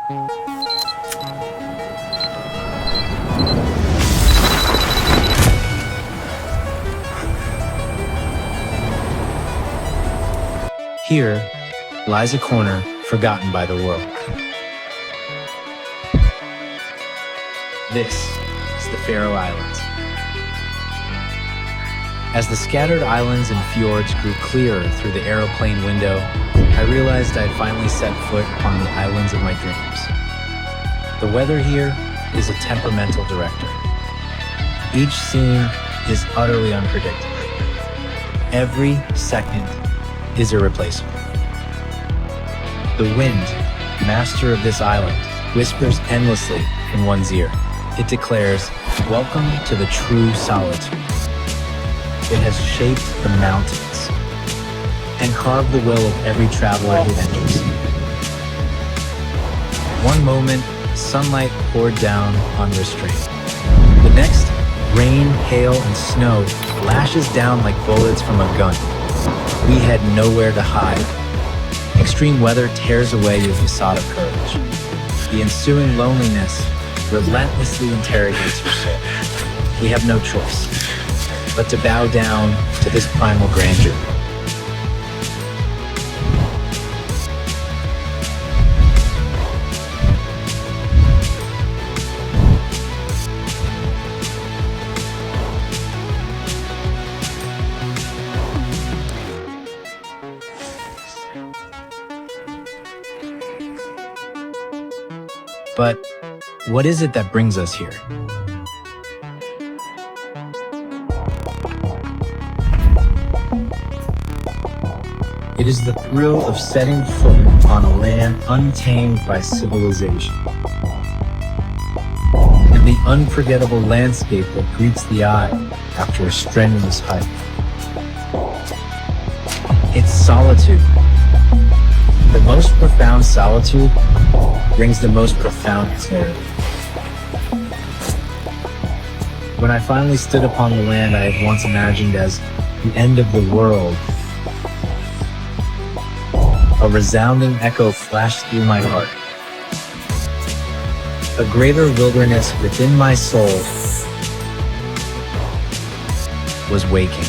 Here lies a corner forgotten by the world. This is the Faroe Islands. As the scattered islands and fjords grew clearer through the aeroplane window, I realized I had finally set foot upon the islands of my dreams. The weather here is a temperamental director. Each scene is utterly unpredictable. Every second is irreplaceable. The wind, master of this island, whispers endlessly in one's ear. It declares, "Welcome to the true solitude." It has shaped the mountains and carved the will of every traveler who enters. One moment, sunlight poured down unrestrained. The next, rain, hail, and snow lashes down like bullets from a gun. We had nowhere to hide. Extreme weather tears away your facade of courage. The ensuing loneliness relentlessly interrogates your soul. We have no choice but to bow down to this primal grandeur. But what is it that brings us here? It is the thrill of setting foot on a land untamed by civilization, and the unforgettable landscape that greets the eye after a strenuous hike. It's solitude. The most profound solitude brings the most profound clarity. When I finally stood upon the land I had once imagined as the end of the world, a resounding echo flashed through my heart. A greater wilderness within my soul was waking.